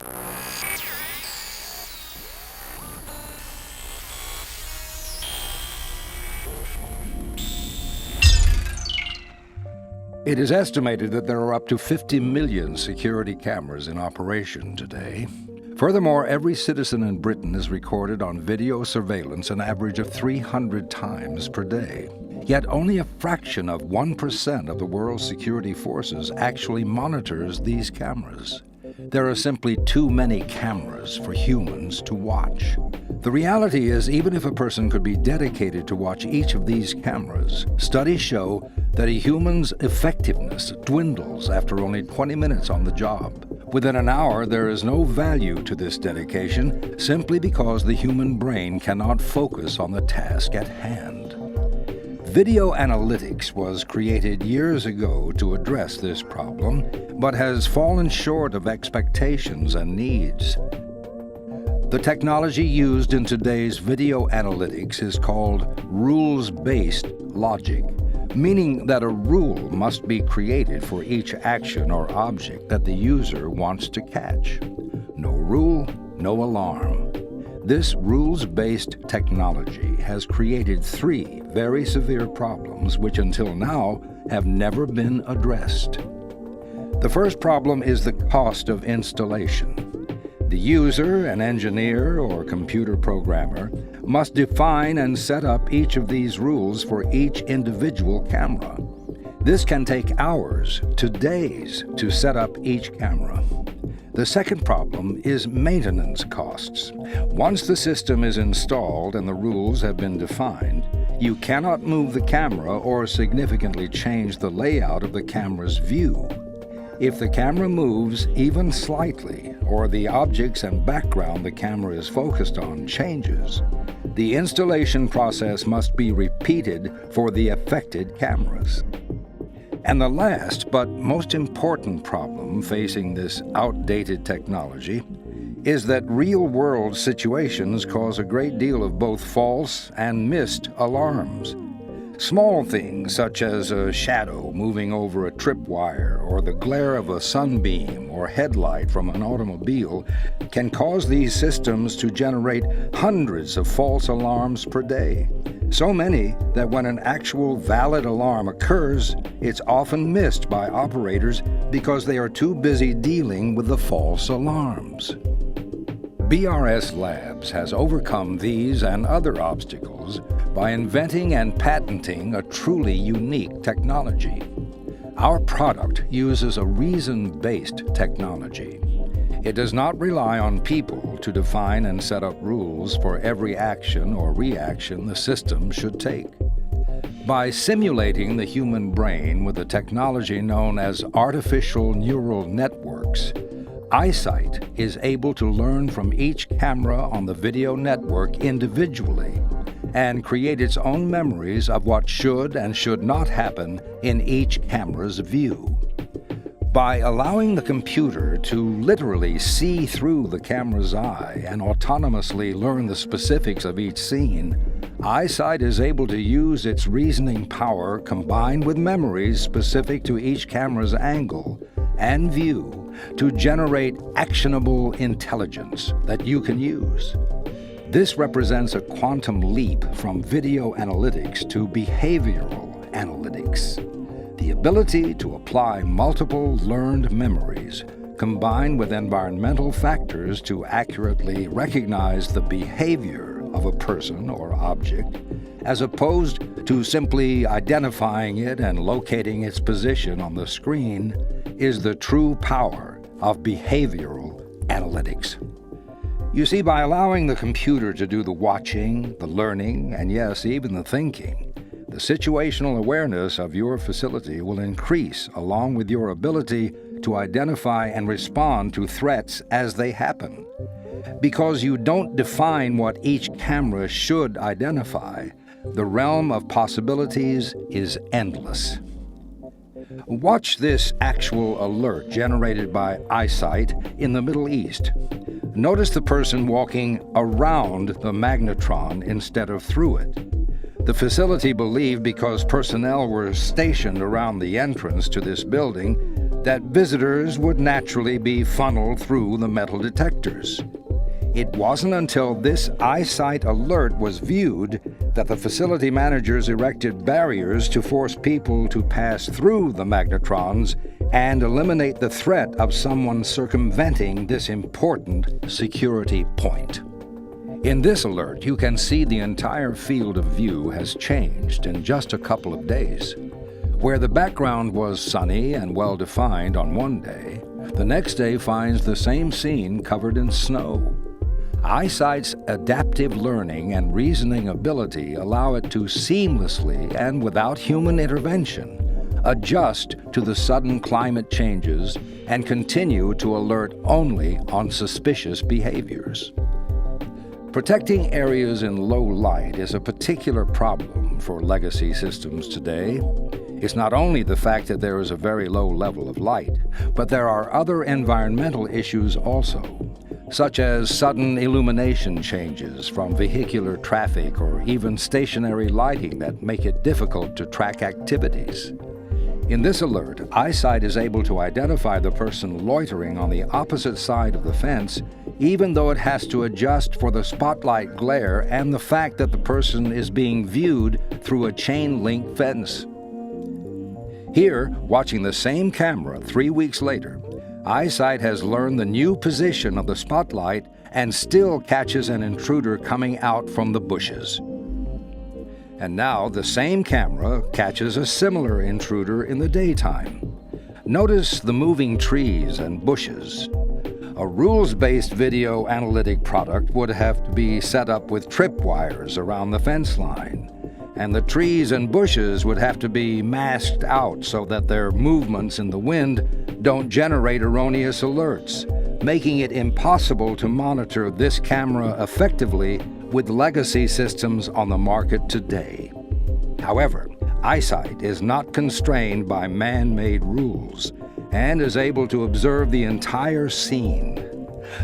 It is estimated that there are up to 50 million security cameras in operation today. Furthermore, every citizen in Britain is recorded on video surveillance an average of 300 times per day. Yet only a fraction of 1% of the world's security forces actually monitors these cameras. There are simply too many cameras for humans to watch. The reality is, even if a person could be dedicated to watch each of these cameras, studies show that a human's effectiveness dwindles after only 20 minutes on the job. Within an hour, there is no value to this dedication simply because the human brain cannot focus on the task at hand. Video analytics was created years ago to address this problem, but has fallen short of expectations and needs. The technology used in today's video analytics is called rules-based logic, meaning that a rule must be created for each action or object that the user wants to catch. No rule, no alarm. This rules-based technology has created three very severe problems which until now have never been addressed. The first problem is the cost of installation. The user, an engineer or computer programmer, must define and set up each of these rules for each individual camera. This can take hours to days to set up each camera. The second problem is maintenance costs. Once the system is installed and the rules have been defined, you cannot move the camera or significantly change the layout of the camera's view. If the camera moves even slightly, or the objects and background the camera is focused on changes, the installation process must be repeated for the affected cameras. And the last but most important problem facing this outdated technology is that real-world situations cause a great deal of both false and missed alarms. Small things such as a shadow moving over a tripwire or the glare of a sunbeam or headlight from an automobile can cause these systems to generate hundreds of false alarms per day. So many that when an actual valid alarm occurs, it's often missed by operators because they are too busy dealing with the false alarms. BRSLabs has overcome these and other obstacles by inventing and patenting a truly unique technology. Our product uses a reason-based technology. It does not rely on people to define and set up rules for every action or reaction the system should take. By simulating the human brain with a technology known as artificial neural networks, AISight is able to learn from each camera on the video network individually and create its own memories of what should and should not happen in each camera's view. By allowing the computer to literally see through the camera's eye and autonomously learn the specifics of each scene, AISight is able to use its reasoning power combined with memories specific to each camera's angle and view to generate actionable intelligence that you can use. This represents a quantum leap from video analytics to behavioral analytics. The ability to apply multiple learned memories combined with environmental factors to accurately recognize the behavior of a person or object, as opposed to simply identifying it and locating its position on the screen, is the true power of behavioral analytics. You see, by allowing the computer to do the watching, the learning, and yes, even the thinking, the situational awareness of your facility will increase along with your ability to identify and respond to threats as they happen. Because you don't define what each camera should identify, the realm of possibilities is endless. Watch this actual alert generated by AISight in the Middle East. Notice the person walking around the magnetron instead of through it. The facility believed because personnel were stationed around the entrance to this building that visitors would naturally be funneled through the metal detectors. It wasn't until this AISight alert was viewed that the facility managers erected barriers to force people to pass through the magnetrons and eliminate the threat of someone circumventing this important security point. In this alert, you can see the entire field of view has changed in just a couple of days. Where the background was sunny and well-defined on one day, the next day finds the same scene covered in snow. AISight's adaptive learning and reasoning ability allow it to seamlessly and without human intervention adjust to the sudden climate changes and continue to alert only on suspicious behaviors. Protecting areas in low light is a particular problem for legacy systems today. It's not only the fact that there is a very low level of light, but there are other environmental issues also, such as sudden illumination changes from vehicular traffic or even stationary lighting that make it difficult to track activities. In this alert, AISight is able to identify the person loitering on the opposite side of the fence, even though it has to adjust for the spotlight glare and the fact that the person is being viewed through a chain-link fence. Here, watching the same camera 3 weeks later, AISight has learned the new position of the spotlight and still catches an intruder coming out from the bushes. And now the same camera catches a similar intruder in the daytime. Notice the moving trees and bushes. A rules-based video analytic product would have to be set up with tripwires around the fence line, and the trees and bushes would have to be masked out so that their movements in the wind don't generate erroneous alerts, making it impossible to monitor this camera effectively with legacy systems on the market today. However, AISight is not constrained by man-made rules and is able to observe the entire scene.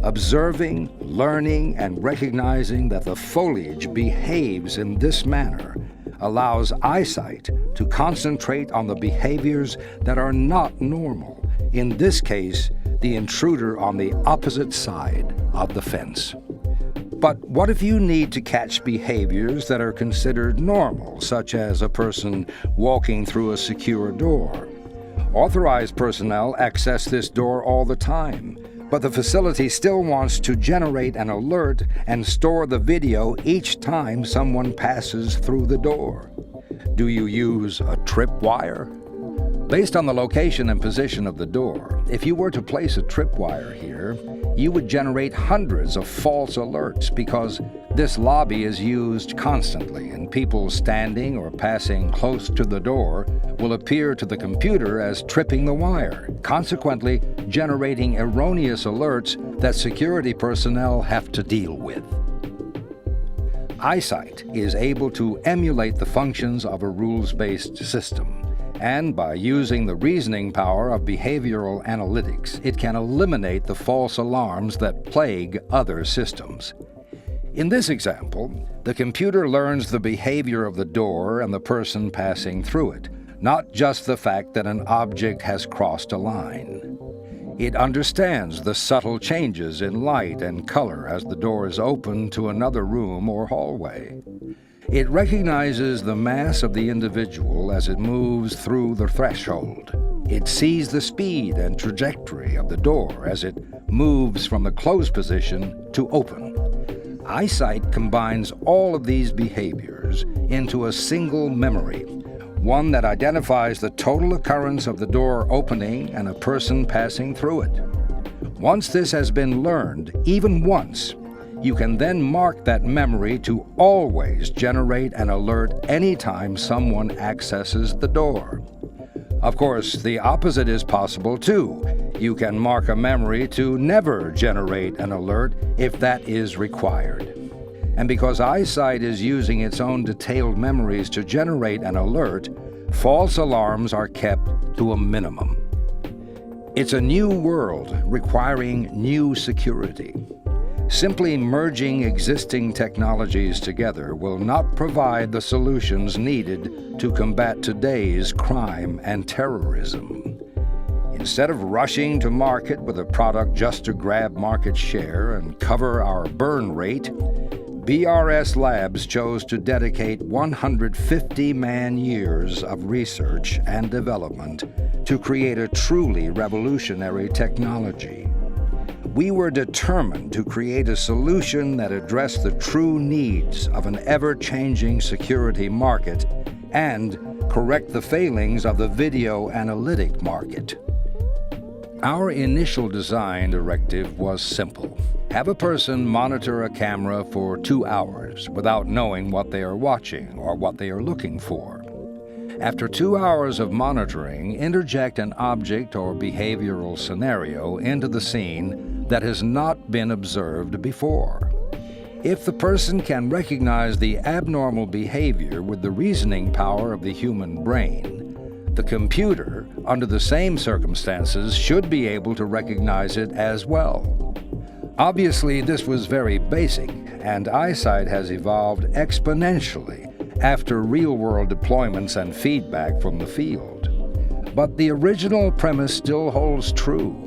Observing, learning, and recognizing that the foliage behaves in this manner allows AISight to concentrate on the behaviors that are not normal, in this case, the intruder on the opposite side of the fence. But what if you need to catch behaviors that are considered normal, such as a person walking through a secure door? Authorized personnel access this door all the time, but the facility still wants to generate an alert and store the video each time someone passes through the door. Do you use a tripwire? Based on the location and position of the door, if you were to place a tripwire here, you would generate hundreds of false alerts because this lobby is used constantly and people standing or passing close to the door will appear to the computer as tripping the wire, consequently generating erroneous alerts that security personnel have to deal with. AISight is able to emulate the functions of a rules-based system, and by using the reasoning power of behavioral analytics, it can eliminate the false alarms that plague other systems. In this example, the computer learns the behavior of the door and the person passing through it, not just the fact that an object has crossed a line. It understands the subtle changes in light and color as the door is opened to another room or hallway. It recognizes the mass of the individual as it moves through the threshold. It sees the speed and trajectory of the door as it moves from the closed position to open. AISight combines all of these behaviors into a single memory, one that identifies the total occurrence of the door opening and a person passing through it. Once this has been learned, even once, you can then mark that memory to always generate an alert anytime someone accesses the door. Of course, the opposite is possible too. You can mark a memory to never generate an alert if that is required. And because AISight is using its own detailed memories to generate an alert, false alarms are kept to a minimum. It's a new world requiring new security. Simply merging existing technologies together will not provide the solutions needed to combat today's crime and terrorism. Instead of rushing to market with a product just to grab market share and cover our burn rate, BRSLabs chose to dedicate 150 man-years of research and development to create a truly revolutionary technology. We were determined to create a solution that addressed the true needs of an ever-changing security market and correct the failings of the video analytic market. Our initial design directive was simple. Have a person monitor a camera for 2 hours without knowing what they are watching or what they are looking for. After 2 hours of monitoring, interject an object or behavioral scenario into the scene that has not been observed before. If the person can recognize the abnormal behavior with the reasoning power of the human brain, the computer, under the same circumstances, should be able to recognize it as well. Obviously, this was very basic, and AISight has evolved exponentially after real-world deployments and feedback from the field. But the original premise still holds true.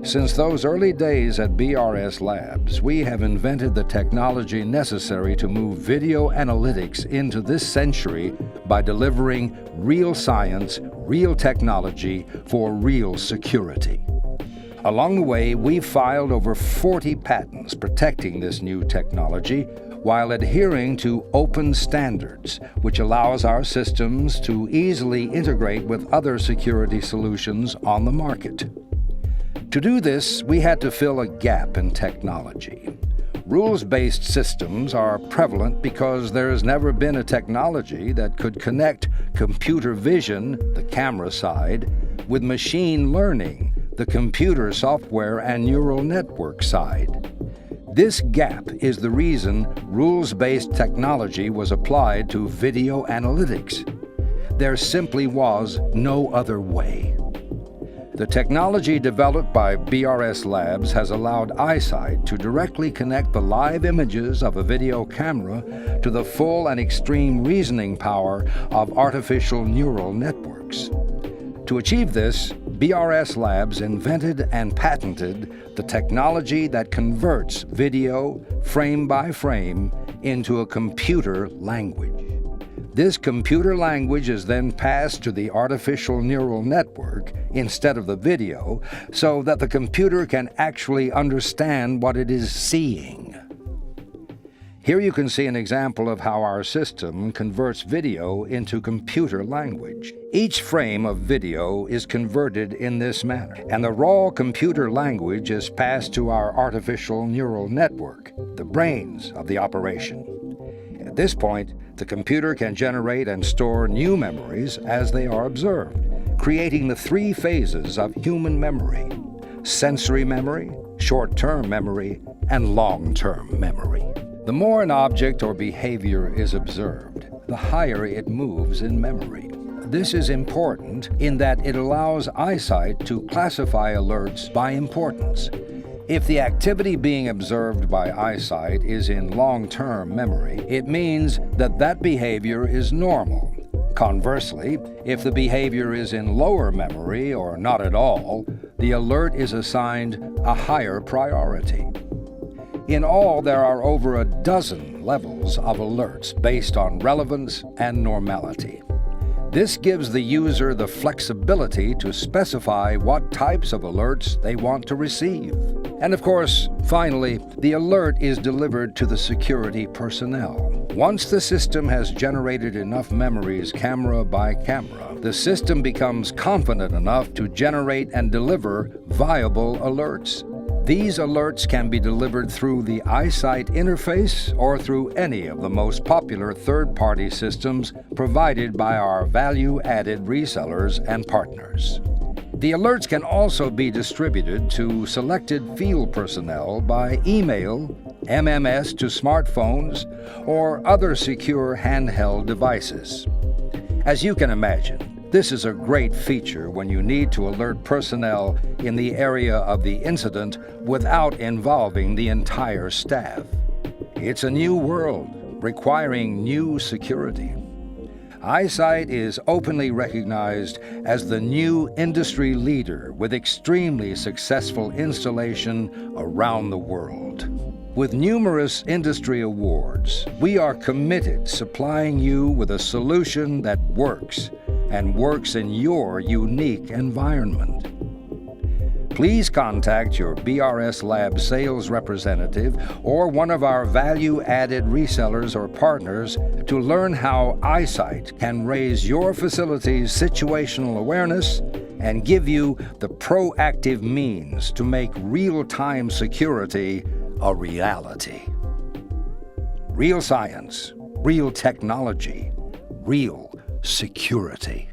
Since those early days at BRSLabs, we have invented the technology necessary to move video analytics into this century by delivering real science, real technology for real security. Along the way, we've filed over 40 patents protecting this new technology while adhering to open standards, which allows our systems to easily integrate with other security solutions on the market. To do this, we had to fill a gap in technology. Rules-based systems are prevalent because there has never been a technology that could connect computer vision, the camera side, with machine learning, the computer software and neural network side. This gap is the reason rules-based technology was applied to video analytics. There simply was no other way. The technology developed by BRSLabs has allowed AISight to directly connect the live images of a video camera to the full and extreme reasoning power of artificial neural networks. To achieve this, BRSLabs invented and patented the technology that converts video, frame by frame, into a computer language. This computer language is then passed to the artificial neural network instead of the video, so that the computer can actually understand what it is seeing. Here you can see an example of how our system converts video into computer language. Each frame of video is converted in this manner, and the raw computer language is passed to our artificial neural network, the brains of the operation. At this point, the computer can generate and store new memories as they are observed, creating the 3 phases of human memory: sensory memory, short-term memory, and long-term memory. The more an object or behavior is observed, the higher it moves in memory. This is important in that it allows AISight to classify alerts by importance. If the activity being observed by AISight is in long-term memory, it means that that behavior is normal. Conversely, if the behavior is in lower memory or not at all, the alert is assigned a higher priority. In all, there are over a dozen levels of alerts based on relevance and normality. This gives the user the flexibility to specify what types of alerts they want to receive. And of course, finally, the alert is delivered to the security personnel. Once the system has generated enough memories camera by camera, the system becomes confident enough to generate and deliver viable alerts. These alerts can be delivered through the AISight interface or through any of the most popular third-party systems provided by our value-added resellers and partners. The alerts can also be distributed to selected field personnel by email, MMS to smartphones, or other secure handheld devices. As you can imagine, this is a great feature when you need to alert personnel in the area of the incident without involving the entire staff. It's a new world requiring new security. AISight is openly recognized as the new industry leader with extremely successful installation around the world. With numerous industry awards, we are committed supplying you with a solution that works and works in your unique environment. Please contact your BRSLabs sales representative or one of our value-added resellers or partners to learn how AISight can raise your facility's situational awareness and give you the proactive means to make real-time security a reality. Real science, real technology, real security.